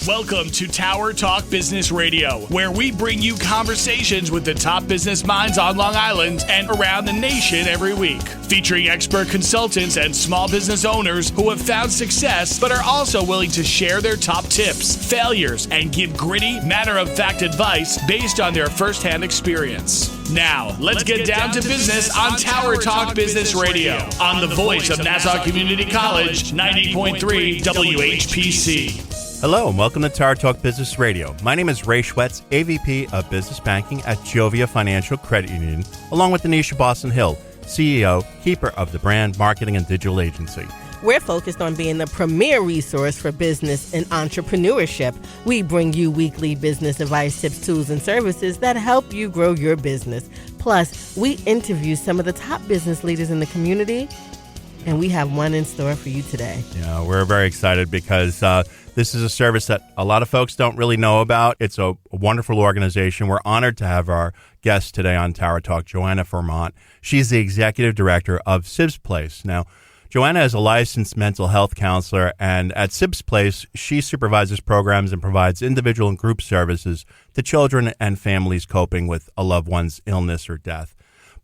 Welcome to Tower Talk Business Radio, where we bring you conversations with the top business minds on Long Island and around the nation every week. Featuring expert consultants and small business owners who have found success but are also willing to share their top tips, failures, and give gritty, matter-of-fact advice based on their firsthand experience. Now, let's get down to business on Tower Talk Business Radio on the voice of Nassau Community College, 90.3 WHPC. Hello and welcome to Tower Talk Business Radio. My name is Ray Schwetz, AVP of Business Banking at Jovia Financial Credit Union, along with Anisha Boston Hill, CEO, keeper of the brand, marketing, and digital agency. We're focused on being the premier resource for business and entrepreneurship. We bring you weekly business advice, tips, tools, and services that help you grow your business. Plus, we interview some of the top business leaders in the community, and we have one in store for you today. Yeah, we're very excited because this is a service that a lot of folks don't really know about. It's a wonderful organization. We're honored to have our guest today on Tower Talk, Joanna Vermont. She's the executive director of Sibs Place. Now, Joanna is a licensed mental health counselor, and at Sibs Place, she supervises programs and provides individual and group services to children and families coping with a loved one's illness or death.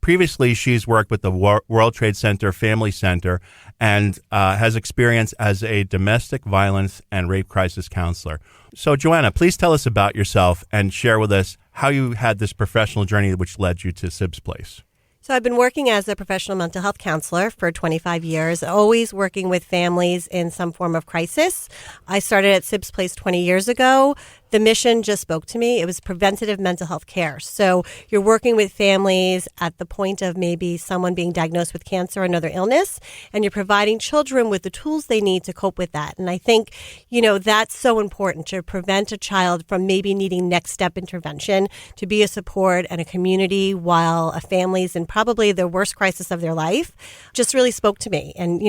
Previously, she's worked with the World Trade Center Family Center and has experience as a domestic violence and rape crisis counselor. So, Joanna, please tell us about yourself and share with us how you had this professional journey which led you to Sibs Place. So I've been working as a professional mental health counselor for 25 years, always working with families in some form of crisis. I started at Sibs Place 20 years ago. The mission just spoke to me. It was preventative mental health care. So you're working with families at the point of maybe someone being diagnosed with cancer or another illness, and you're providing children with the tools they need to cope with that. And I think, that's so important to prevent a child from maybe needing next step intervention, to be a support and a community while a family's in probably the worst crisis of their life. Just really spoke to me. And,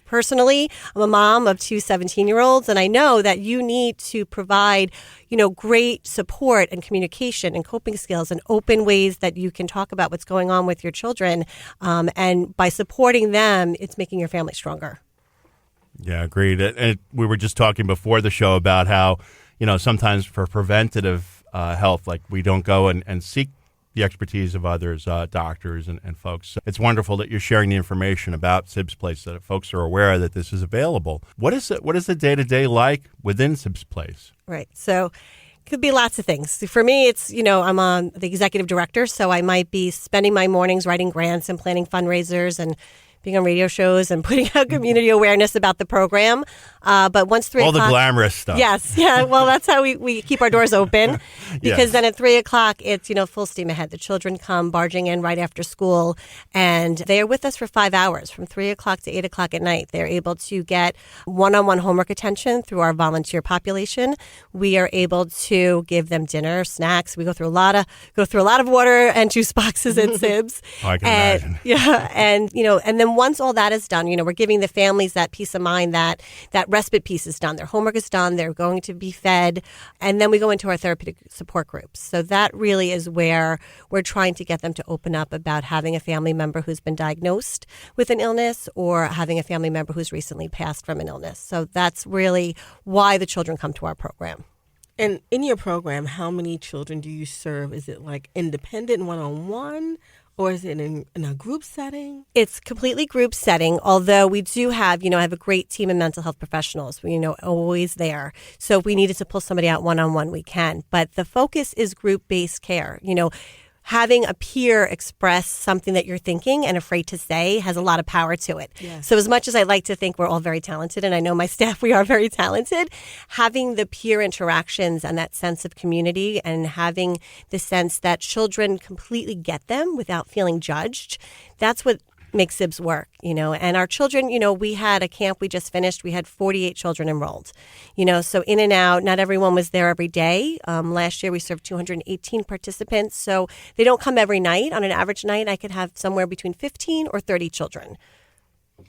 personally, I'm a mom of two 17-year-olds, and I know that you need to provide great support and communication and coping skills and open ways that you can talk about what's going on with your children. And by supporting them, it's making your family stronger. Yeah, agreed. And we were just talking before the show about how, sometimes for preventative health, like we don't go and seek the expertise of others, doctors and folks. So it's wonderful that you're sharing the information about Sibs Place, that folks are aware that this is available. What is the day-to-day like within Sibs Place? Right. So it could be lots of things. For me, it's, I'm on the executive director, so I might be spending my mornings writing grants and planning fundraisers and being on radio shows and putting out community awareness about the program. But once 3 o'clock... All the glamorous stuff. Yes. Yeah. Well, that's how we keep our doors open. Because then at 3 o'clock, it's, full steam ahead. The children come barging in right after school, and they are with us for 5 hours, from 3 o'clock to 8 o'clock at night. They're able to get one-on-one homework attention through our volunteer population. We are able to give them dinner, snacks. We go through a lot of water and juice boxes at Sibs. I can imagine. Yeah. And, and then once all that is done, we're giving the families that peace of mind that respite piece is done. Their homework is done. They're going to be fed. And then we go into our therapeutic support groups. So that really is where we're trying to get them to open up about having a family member who's been diagnosed with an illness or having a family member who's recently passed from an illness. So that's really why the children come to our program. And in your program, how many children do you serve? Is it like independent, one-on-one? Or is it in a group setting? It's completely group setting, although we do have, I have a great team of mental health professionals, always there. So if we needed to pull somebody out one-on-one, we can. But the focus is group-based care. Having a peer express something that you're thinking and afraid to say has a lot of power to it. Yes. So as much as I like to think we're all very talented, and I know my staff, we are very talented, having the peer interactions and that sense of community and having the sense that children completely get them without feeling judged, that's what makes Sibs work, and our children, we had a camp we just finished. We had 48 children enrolled, so in and out, not everyone was there every day. Last year we served 218 participants. So they don't come every night. On an average night, I could have somewhere between 15 or 30 children.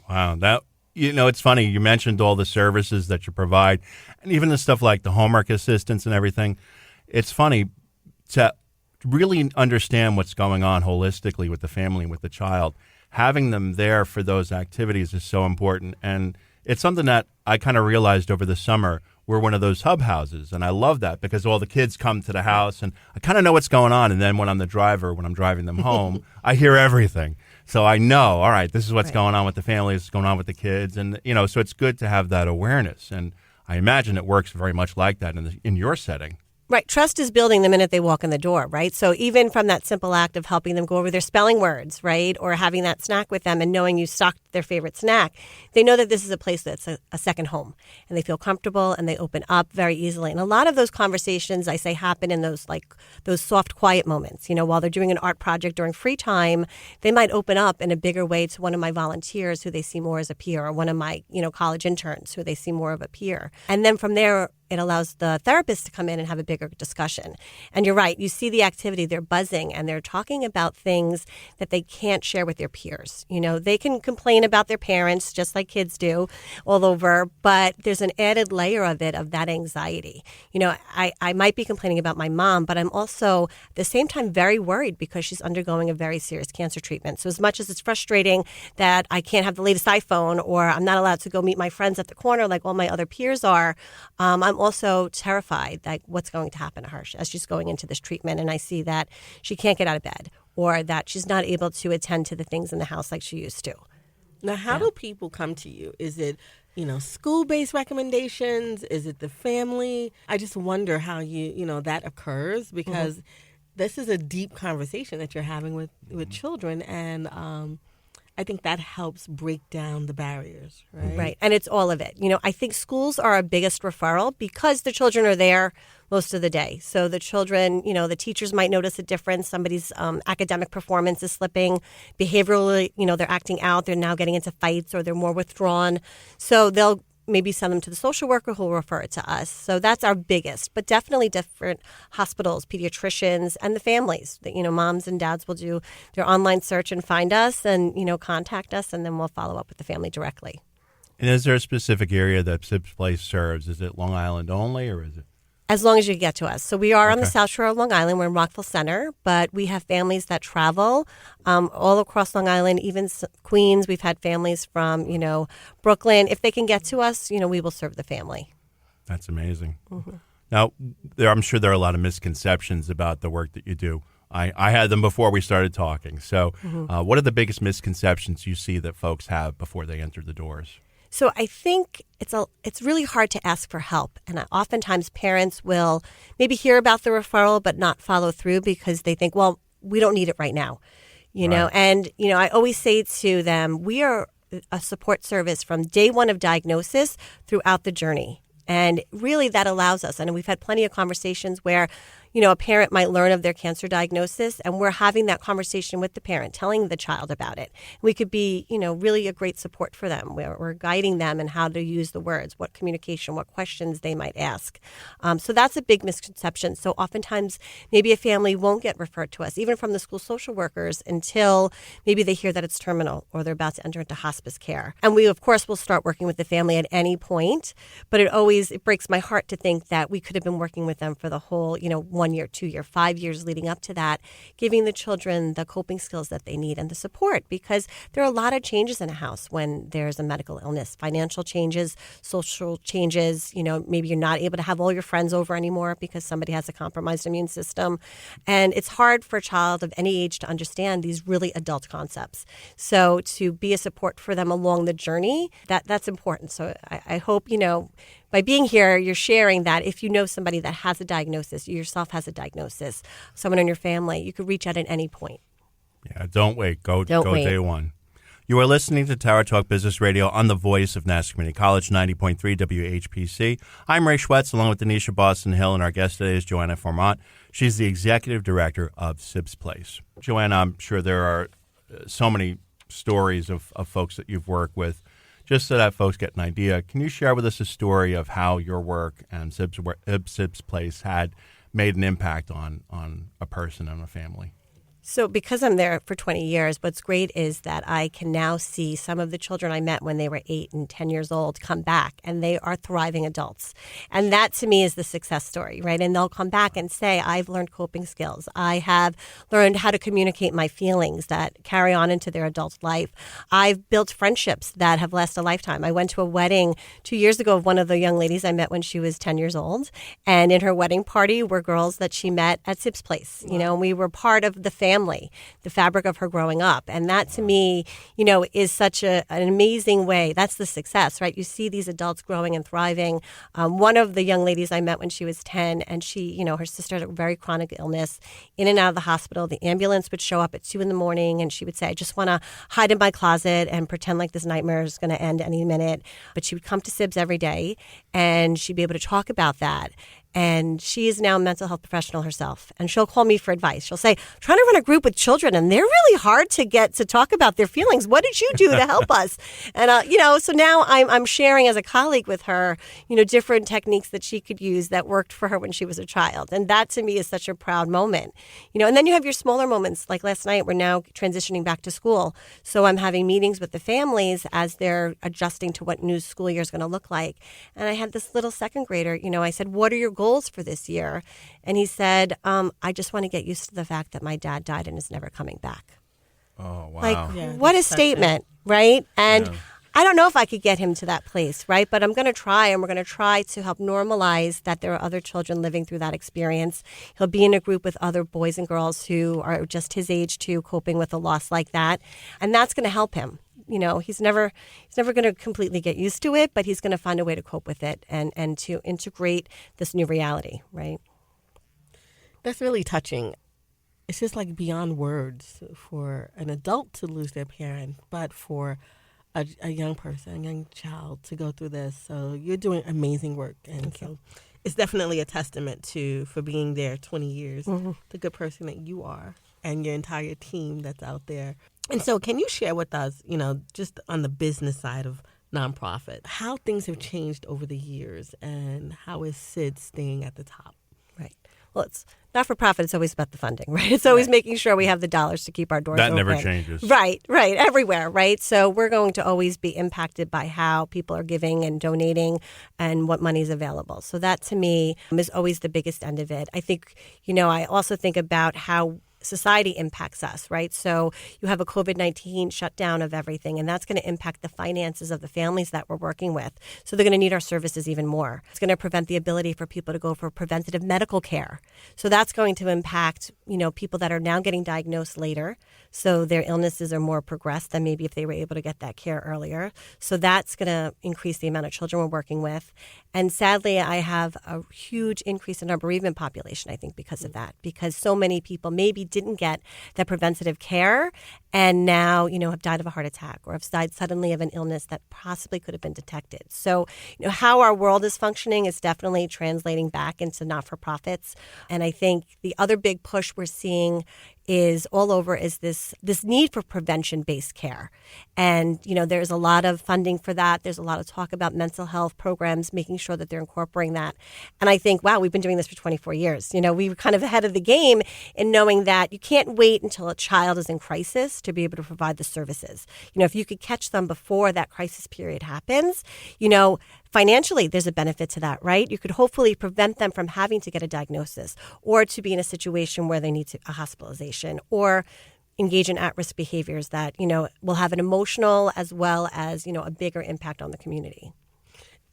Wow. That, it's funny. You mentioned all the services that you provide and even the stuff like the homework assistance and everything. It's funny to really understand what's going on holistically with the family, with the child. Having them there for those activities is so important. And it's something that I kind of realized over the summer we're one of those hub houses. And I love that because all the kids come to the house and I kind of know what's going on. And then when I'm the driver, when I'm driving them home, I hear everything. So I know, all right, this is what's going on with the family, this is going on with the kids. And, so it's good to have that awareness. And I imagine it works very much like that in your setting. Right. Trust is building the minute they walk in the door, right? So even from that simple act of helping them go over their spelling words, right, or having that snack with them and knowing you stocked their favorite snack, they know that this is a place that's a second home and they feel comfortable and they open up very easily. And a lot of those conversations, I say, happen in those soft, quiet moments. While they're doing an art project during free time, they might open up in a bigger way to one of my volunteers who they see more as a peer, or one of my, college interns who they see more of a peer. And then from there, it allows the therapist to come in and have a bigger discussion. And you're right. You see the activity. They're buzzing and they're talking about things that they can't share with their peers. They can complain about their parents just like kids do all over, but there's an added layer of that anxiety. I might be complaining about my mom, but I'm also at the same time very worried because she's undergoing a very serious cancer treatment. So as much as it's frustrating that I can't have the latest iPhone or I'm not allowed to go meet my friends at the corner like all my other peers are, I'm also terrified that what's going to happen to her as she's going into this treatment. And I see that she can't get out of bed or that she's not able to attend to the things in the house like she used to. Now, how do people come to you? Is it, school-based recommendations? Is it the family? I just wonder how that occurs because this is a deep conversation that you're having with children. And I think that helps break down the barriers, right? Right. And it's all of it. I think schools are our biggest referral because the children are there most of the day. So the children, the teachers might notice a difference. Somebody's academic performance is slipping. Behaviorally, they're acting out. They're now getting into fights or they're more withdrawn. So they'll maybe send them to the social worker who will refer it to us. So that's our biggest, but definitely different hospitals, pediatricians, and the families. Moms and dads will do their online search and find us and, contact us, and then we'll follow up with the family directly. And is there a specific area that Sibs Place serves? Is it Long Island only, or is it? As long as you get to us. So we are on the South Shore of Long Island. We're in Rockville Center, but we have families that travel all across Long Island, even Queens. We've had families from, Brooklyn. If they can get to us, we will serve the family. That's amazing. Mm-hmm. Now, I'm sure there are a lot of misconceptions about the work that you do. I had them before we started talking. So what are the biggest misconceptions you see that folks have before they enter the doors? So I think it's really hard to ask for help. And oftentimes parents will maybe hear about the referral but not follow through because they think, well, we don't need it right now. And, I always say to them, we are a support service from day one of diagnosis throughout the journey. And really that allows us, and we've had plenty of conversations where, a parent might learn of their cancer diagnosis and we're having that conversation with the parent, telling the child about it. We could be, really a great support for them. We're guiding them in how to use the words, what communication, what questions they might ask. So that's a big misconception. So oftentimes maybe a family won't get referred to us, even from the school social workers, until maybe they hear that it's terminal or they're about to enter into hospice care. And we, of course, will start working with the family at any point, but it breaks my heart to think that we could have been working with them for the whole, 1 year, 2 year, 5 years leading up to that, giving the children the coping skills that they need and the support, because there are a lot of changes in a house when there's a medical illness, financial changes, social changes, maybe you're not able to have all your friends over anymore because somebody has a compromised immune system. And it's hard for a child of any age to understand these really adult concepts. So to be a support for them along the journey, that's important. So I hope, by being here, you're sharing that if you know somebody that has a diagnosis, you yourself has a diagnosis, someone in your family, you could reach out at any point. Yeah, don't wait. Go wait. Day one. You are listening to Tower Talk Business Radio on the voice of Nassau Community College, 90.3 WHPC. I'm Ray Schwetz, along with Denisha Boston Hill, and our guest today is Joanna Formant. She's the executive director of Sibs Place. Joanna, I'm sure there are so many stories of folks that you've worked with. Just so that folks get an idea, can you share with us a story of how your work and Sibs Place had made an impact on a person and a family? So because I'm there for 20 years, what's great is that I can now see some of the children I met when they were 8 and 10 years old come back, and they are thriving adults. And that to me is the success story, right? And they'll come back and say, I've learned coping skills. I have learned how to communicate my feelings that carry on into their adult life. I've built friendships that have lasted a lifetime. I went to a wedding 2 years ago of one of the young ladies I met when she was 10 years old. And in her wedding party were girls that she met at Sibs Place, and we were part of the family, the fabric of her growing up. And that to me, is such an amazing way. That's the success, right? You see these adults growing and thriving. One of the young ladies I met when she was 10, and she, her sister had a very chronic illness, in and out of the hospital. The ambulance would show up at 2 a.m, and she would say, I just want to hide in my closet and pretend like this nightmare is going to end any minute. But she would come to Sibs every day, and she'd be able to talk about that. And she is now a mental health professional herself. And she'll call me for advice. She'll say, I'm trying to run a group with children, and they're really hard to get to talk about their feelings. What did you do to help us? And, so now I'm sharing as a colleague with her, different techniques that she could use that worked for her when she was a child. And that to me is such a proud moment. And then you have your smaller moments. Like last night, we're now transitioning back to school. So I'm having meetings with the families as they're adjusting to what new school year is going to look like. And I had this little second grader, I said, what are your goals for this year? And he said, I just want to get used to the fact that my dad died and is never coming back. Oh, wow. Like, what a statement, right? And I don't know if I could get him to that place, right? But I'm going to try, and we're going to try to help normalize that there are other children living through that experience. He'll be in a group with other boys and girls who are just his age too, coping with a loss like that. And that's going to help him. He's never going to completely get used to it, but he's going to find a way to cope with it and to integrate this new reality, right? That's really touching. It's just like beyond words for an adult to lose their parent, but for a young person, a young child to go through this. So you're doing amazing work. And so it's definitely a testament for being there 20 years, the good person that you are and your entire team that's out there. And so can you share with us, just on the business side of nonprofit, how things have changed over the years and how is Sid staying at the top? Right. Well, it's not for profit. It's always about the funding, right? It's always making sure we have the dollars to keep our doors open. That never changes. Right, everywhere, right? So we're going to always be impacted by how people are giving and donating and what money is available. So that to me is always the biggest end of it. I think, I also think about how society impacts us, right? So you have a COVID-19 shutdown of everything, and that's going to impact the finances of the families that we're working with. So they're going to need our services even more. It's going to prevent the ability for people to go for preventative medical care. So that's going to impact, people that are now getting diagnosed later. So their illnesses are more progressed than maybe if they were able to get that care earlier. So that's going to increase the amount of children we're working with. And sadly, I have a huge increase in our bereavement population, I think, because of that, because so many people maybe didn't get that preventative care and now, have died of a heart attack or have died suddenly of an illness that possibly could have been detected. So, how our world is functioning is definitely translating back into not-for-profits. And I think the other big push we're seeing is all over is this need for prevention-based care. And, there's a lot of funding for that. There's a lot of talk about mental health programs, making sure that they're incorporating that. And I think, wow, we've been doing this for 24 years. We were kind of ahead of the game in knowing that you can't wait until a child is in crisis to be able to provide the services. If you could catch them before that crisis period happens, financially, there's a benefit to that, right? You could hopefully prevent them from having to get a diagnosis or to be in a situation where they need a hospitalization or engage in at-risk behaviors that, will have an emotional as well as, a bigger impact on the community.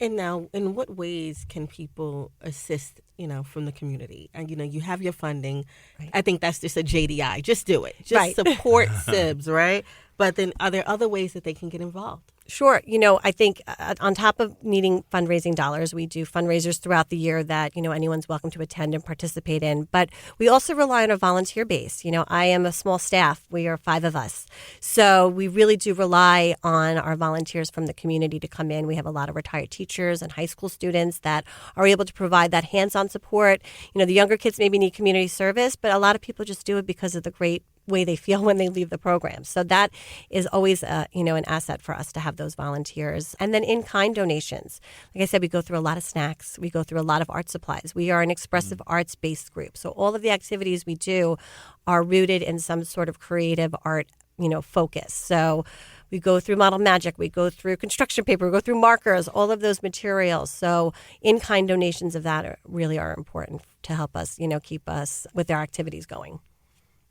And now, in what ways can people assist, from the community? And, you have your funding. Right. I think that's just a JDI. Just do it. Just support Sibs, right? But then are there other ways that they can get involved? Sure. I think on top of needing fundraising dollars, we do fundraisers throughout the year that, anyone's welcome to attend and participate in. But we also rely on a volunteer base. I am a small staff. We are 5 of us. So we really do rely on our volunteers from the community to come in. We have a lot of retired teachers and high school students that are able to provide that hands-on support. The younger kids maybe need community service, but a lot of people just do it because of the great way they feel when they leave the program. So that is always an asset for us to have those volunteers. And then in-kind donations. Like I said, we go through a lot of snacks. We go through a lot of art supplies. We are an expressive arts-based group. So all of the activities we do are rooted in some sort of creative art, focus. So we go through model magic, we go through construction paper, we go through markers, all of those materials. So in-kind donations of that really are important to help us, keep us with our activities going.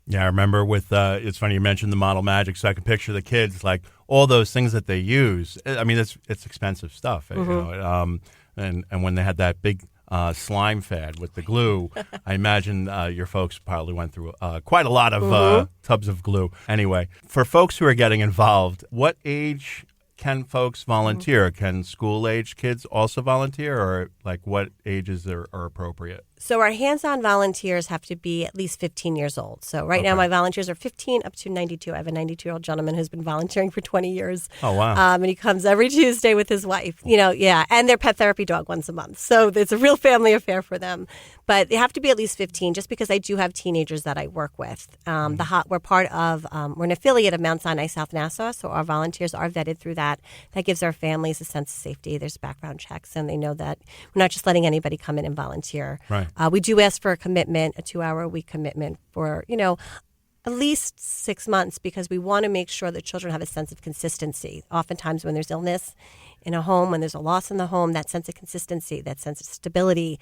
Yeah, I remember with, it's funny you mentioned the model magic, so I can picture the kids, like all those things that they use. I mean, it's expensive stuff, and when they had that big slime fad with the glue, I imagine your folks probably went through quite a lot of tubs of glue. Anyway, for folks who are getting involved, what age can folks volunteer? Can school-age kids also volunteer, or like what ages are appropriate? So our hands-on volunteers have to be at least 15 years old. So right now my volunteers are 15 up to 92. I have a 92-year-old gentleman who's been volunteering for 20 years. Oh, wow. And he comes every Tuesday with his wife, and their pet therapy dog once a month. So it's a real family affair for them. But they have to be at least 15, just because I do have teenagers that I work with. We're part of, we're an affiliate of Mount Sinai South Nassau, so our volunteers are vetted through that. That gives our families a sense of safety. There's background checks, and they know that we're not just letting anybody come in and volunteer. Right. We do ask for a commitment, a 2-hour-a-week commitment for, at least 6 months, because we want to make sure that children have a sense of consistency. Oftentimes when there's illness in a home, when there's a loss in the home, that sense of consistency, that sense of stability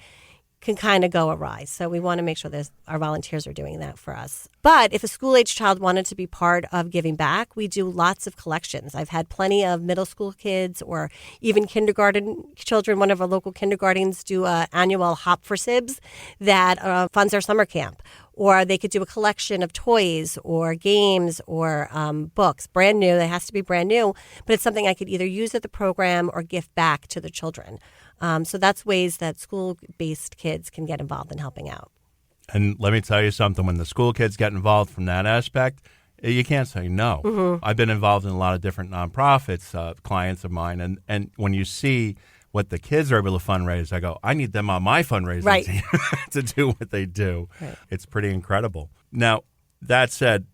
can kind of go awry. So we want to make sure that our volunteers are doing that for us. But if a school-age child wanted to be part of giving back, we do lots of collections. I've had plenty of middle school kids or even kindergarten children. One of our local kindergartens do an annual Hop for Sibs that funds our summer camp. Or they could do a collection of toys or games or books, brand new. It has to be brand new, but it's something I could either use at the program or gift back to the children. So that's ways that school-based kids can get involved in helping out. And let me tell you something, when the school kids get involved from that aspect, you can't say no. I've been involved in a lot of different nonprofits, clients of mine, and when you see what the kids are able to fundraise, I go, I need them on my fundraising team to do what they do. Right. It's pretty incredible. Now, that said,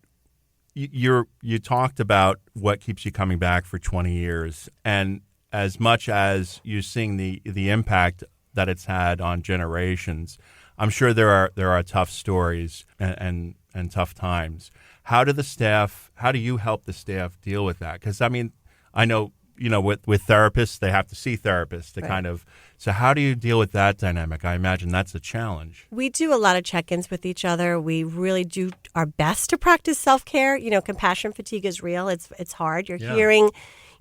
you talked about what keeps you coming back for 20 years, and as much as you're seeing the impact that it's had on generations, I'm sure there are tough stories and tough times. How do you help the staff deal with that? Because, I mean, I know, with therapists, they have to see therapists to kind of. So how do you deal with that dynamic? I imagine that's a challenge. We do a lot of check-ins with each other. We really do our best to practice self-care. Compassion fatigue is real. It's hard. You're hearing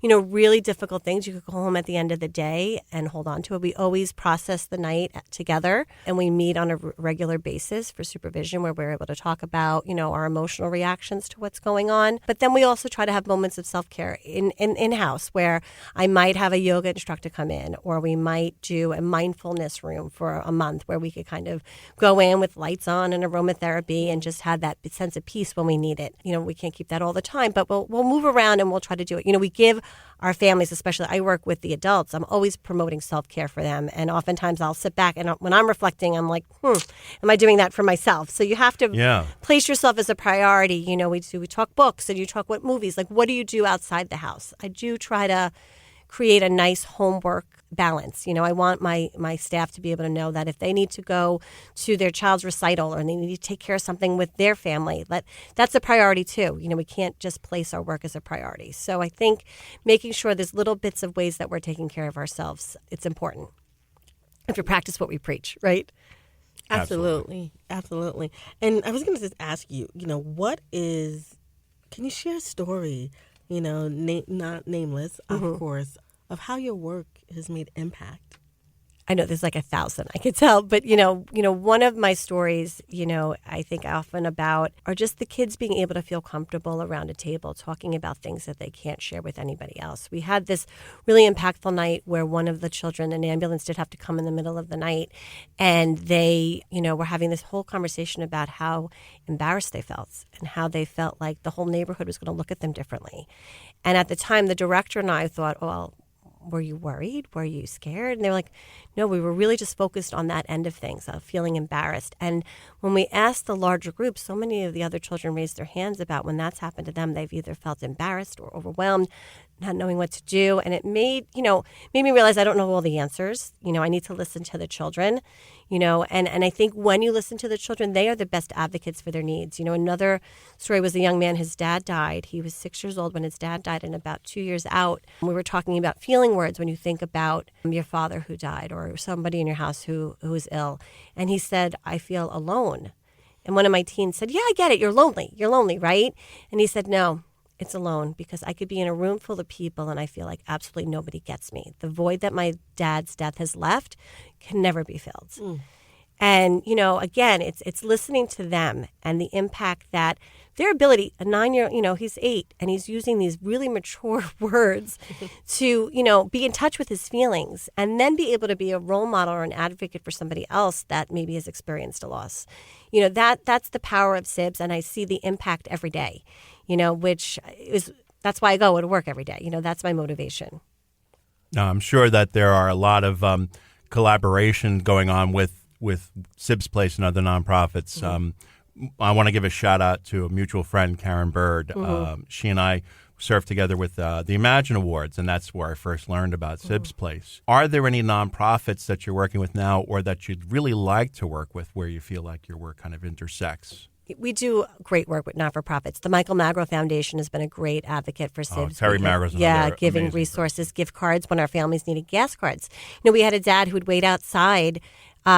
really difficult things. You could go home at the end of the day and hold on to it. We always process the night together, and we meet on a regular basis for supervision where we're able to talk about, our emotional reactions to what's going on. But then we also try to have moments of self-care in-house where I might have a yoga instructor come in, or we might do a mindfulness room for a month where we could kind of go in with lights on and aromatherapy and just have that sense of peace when we need it. We can't keep that all the time, but we'll move around and we'll try to do it. We give our families, especially I work with the adults, I'm always promoting self-care for them. And oftentimes I'll sit back and when I'm reflecting, I'm like, am I doing that for myself? So you have to place yourself as a priority. We talk books and you talk what movies, like what do you do outside the house? I do try to create a nice homework balance. I want my staff to be able to know that if they need to go to their child's recital or they need to take care of something with their family, that's a priority too. We can't just place our work as a priority. So I think making sure there's little bits of ways that we're taking care of ourselves, it's important. If we practice what we preach, right? Absolutely. And I was going to just ask you, can you share a story, not nameless, of course, of how your work has made impact? I know there's like 1,000 I could tell, but one of my stories, I think often about are just the kids being able to feel comfortable around a table talking about things that they can't share with anybody else. We had this really impactful night where one of the children, an ambulance did have to come in the middle of the night, and they, were having this whole conversation about how embarrassed they felt and how they felt like the whole neighborhood was going to look at them differently. And at the time, the director and I thought, well, were you worried? Were you scared? And they were like, no, we were really just focused on that end of things, feeling embarrassed. And when we asked the larger group, so many of the other children raised their hands about when that's happened to them, they've either felt embarrassed or overwhelmed, not knowing what to do. And it made me realize I don't know all the answers. I need to listen to the children, and I think when you listen to the children, they are the best advocates for their needs. Another story was a young man, his dad died. He was 6 years old when his dad died, and about 2 years out, we were talking about feeling words when you think about your father who died or somebody in your house who is ill. And he said, I feel alone. And one of my teens said, yeah, I get it. You're lonely, right? And he said, no. It's alone because I could be in a room full of people and I feel like absolutely nobody gets me. The void that my dad's death has left can never be filled. And, again, it's listening to them and the impact that their ability, a 9-year-old, he's 8 and he's using these really mature words to, be in touch with his feelings and then be able to be a role model or an advocate for somebody else that maybe has experienced a loss. That's the power of Sibs, and I see the impact every day. That's why I go to work every day. That's my motivation. Now, I'm sure that there are a lot of collaboration going on with Sibs Place and other nonprofits. I want to give a shout out to a mutual friend, Karen Bird. She and I served together with the Imagine Awards, and that's where I first learned about Sibs Place. Are there any nonprofits that you're working with now or that you'd really like to work with where you feel like your work kind of intersects? We do great work with not-for-profits. The Michael Magro Foundation has been a great advocate for Sibs. Terry Magro's giving resources, gift cards when our families needed gas cards. We had a dad who would wait outside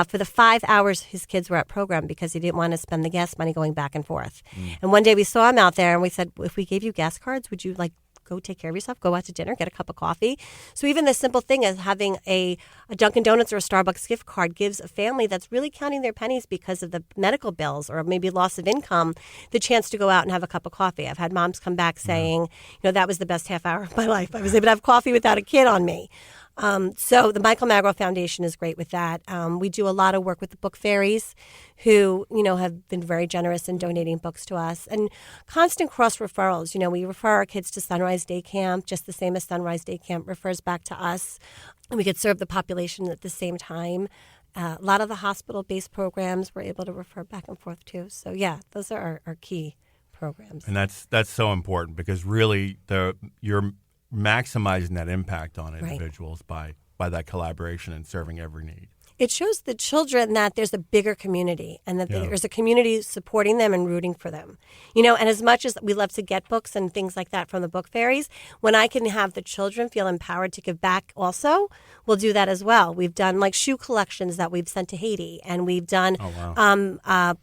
for the 5 hours his kids were at program because he didn't want to spend the gas money going back and forth. And one day we saw him out there and we said, if we gave you gas cards, would you go take care of yourself, go out to dinner, get a cup of coffee? So even the simple thing as having a Dunkin' Donuts or a Starbucks gift card gives a family that's really counting their pennies because of the medical bills or maybe loss of income, the chance to go out and have a cup of coffee. I've had moms come back saying, that was the best half hour of my life. I was able to have coffee without a kid on me. So the Michael Magro Foundation is great with that. We do a lot of work with the book fairies who, have been very generous in donating books to us, and constant cross referrals. We refer our kids to Sunrise Day Camp just the same as Sunrise Day Camp refers back to us. And we could serve the population at the same time. A lot of the hospital-based programs we're able to refer back and forth to. So yeah, those are our key programs. And that's so important because really you're maximizing that impact on individuals by that collaboration and serving every need. It shows the children that there's a bigger community and that there's a community supporting them and rooting for them. And as much as we love to get books and things like that from the book fairies, when I can have the children feel empowered to give back also, we'll do that as well. We've done shoe collections that we've sent to Haiti, and we've done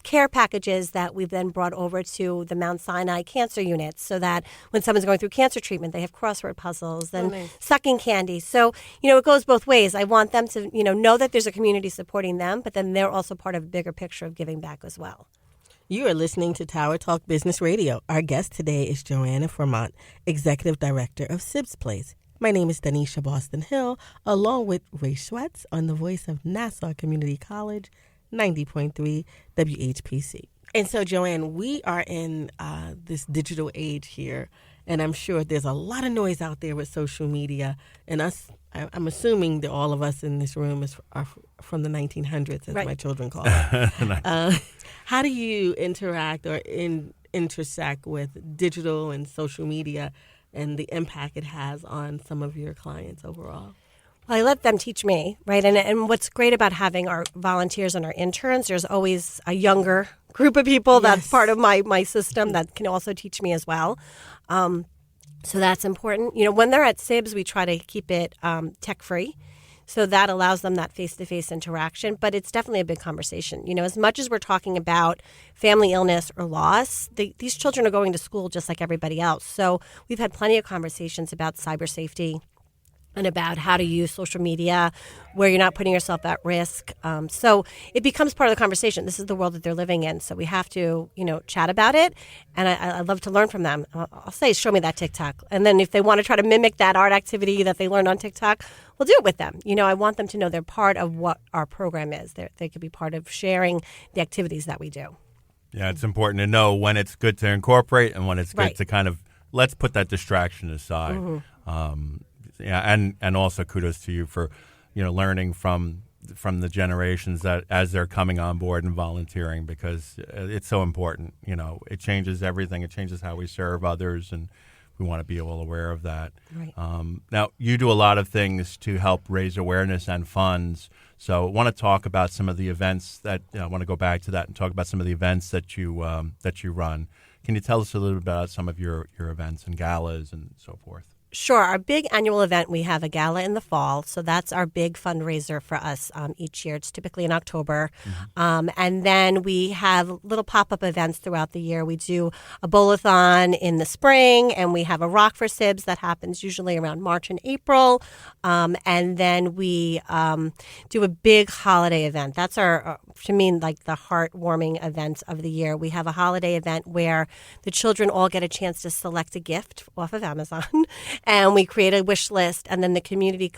care packages that we've then brought over to the Mount Sinai cancer units so that when someone's going through cancer treatment, they have crossword puzzles and sucking candy. So, it goes both ways. I want them to, know that there's a community supporting them, but then they're also part of a bigger picture of giving back as well. You are listening to Tower Talk Business Radio. Our guest today is Joanna Fremont, Executive Director of Sibs Place. My name is Danisha Boston Hill, along with Ray Schwetz on the voice of Nassau Community College, 90.3 WHPC. And so, Joanne, we are in this digital age here, and I'm sure there's a lot of noise out there with social media. And I'm assuming that all of us in this room are from the 1900s, as my children call it. How do you interact or intersect with digital and social media and the impact it has on some of your clients overall? Well, I let them teach me, right? And what's great about having our volunteers and our interns, there's always a younger group of people that's part of my system that can also teach me as well. So that's important. When they're at Sibs, we try to keep it tech-free. So that allows them that face-to-face interaction. But it's definitely a big conversation. As much as we're talking about family illness or loss, these children are going to school just like everybody else. So we've had plenty of conversations about cyber safety and about how to use social media where you're not putting yourself at risk. So it becomes part of the conversation. This is the world that they're living in. So we have to, chat about it. And I love to learn from them. I'll say, show me that TikTok. And then if they want to try to mimic that art activity that they learned on TikTok, we'll do it with them. I want them to know they're part of what our program is. They could be part of sharing the activities that we do. Yeah, it's important to know when it's good to incorporate and when it's good to kind of, let's put that distraction aside. and also kudos to you for, learning from the generations that as they're coming on board and volunteering, because it's so important. It changes everything. It changes how we serve others, and we want to be all aware of that. Right. Now, you do a lot of things to help raise awareness and funds. So I want to talk about some of the events that I want to go back to that and talk about some of the events that you run. Can you tell us a little bit about some of your events and galas and so forth? Sure. Our big annual event, we have a gala in the fall. So that's our big fundraiser for us each year. It's typically in October. And then we have little pop-up events throughout the year. We do a bowl-a-thon in the spring, and we have a Rock for Sibs that happens usually around March and April. And then we do a big holiday event. That's our, to me, like the heartwarming event of the year. We have a holiday event where the children all get a chance to select a gift off of Amazon. And we create a wish list, and then the community,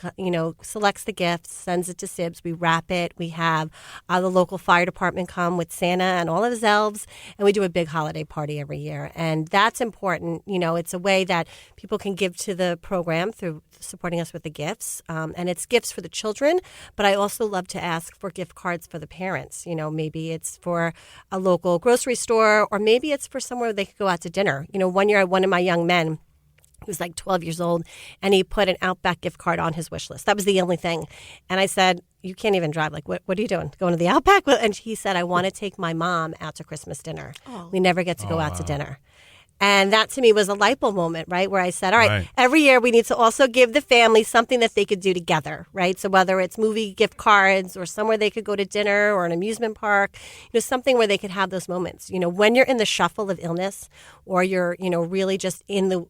selects the gifts, sends it to Sibs. We wrap it. We have the local fire department come with Santa and all of his elves, and we do a big holiday party every year. And that's important. It's a way that people can give to the program through supporting us with the gifts. And it's gifts for the children, but I also love to ask for gift cards for the parents. Maybe it's for a local grocery store, or maybe it's for somewhere they could go out to dinner. One year, one of my young men, he was like 12 years old, and he put an Outback gift card on his wish list. That was the only thing. And I said, you can't even drive. Like, what are you doing? Going to the Outback? And he said, I want to take my mom out to Christmas dinner. Oh. We never get to go out to dinner. And that to me was a light bulb moment, right? Where I said, all right, every year we need to also give the family something that they could do together, right? So whether it's movie gift cards or somewhere they could go to dinner or an amusement park, something where they could have those moments. When you're in the shuffle of illness, or you're, really just in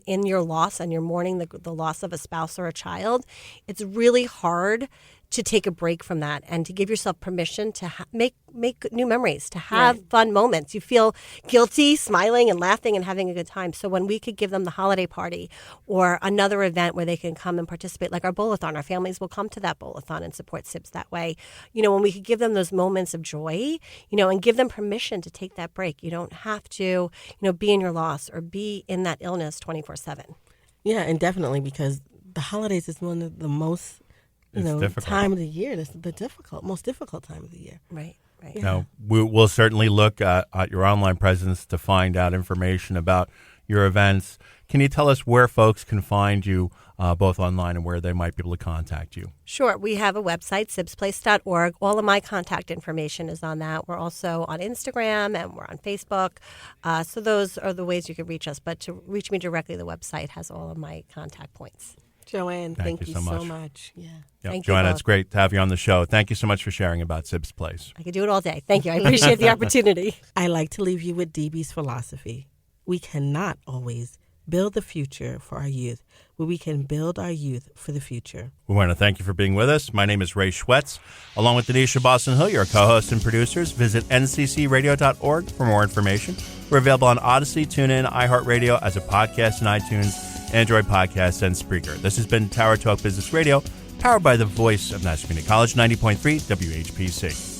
your loss and you're mourning the loss of a spouse or a child, it's really hard to take a break from that and to give yourself permission to make new memories, to have fun moments. You feel guilty, smiling and laughing and having a good time. So when we could give them the holiday party or another event where they can come and participate, like our bowl-a-thon, our families will come to that bowl-a-thon and support Sibs that way. When we could give them those moments of joy, and give them permission to take that break. You don't have to, be in your loss or be in that illness 24/7. Yeah, and definitely, because the holidays is one of the most time of the year. That's the most difficult time of the year. Right. Yeah. Now, we'll certainly look at your online presence to find out information about your events. Can you tell us where folks can find you, both online and where they might be able to contact you? Sure. We have a website, sibsplace.org. All of my contact information is on that. We're also on Instagram and we're on Facebook. So those are the ways you can reach us. But to reach me directly, the website has all of my contact points. Joanne, thank you so much. Yeah. Thank Joanna, you it's great to have you on the show. Thank you so much for sharing about Sibs Place. I could do it all day. Thank you. I appreciate the opportunity. I like to leave you with DB's philosophy. We cannot always build the future for our youth, but we can build our youth for the future. We want to thank you for being with us. My name is Ray Schwetz. Along with Denisha Boston-Hill, your co-hosts and producers, visit nccradio.org for more information. We're available on Odyssey, TuneIn, iHeartRadio as a podcast in iTunes, Android Podcasts, and Spreaker. This has been Tower Talk Business Radio, powered by the voice of National Community College, 90.3 WHPC.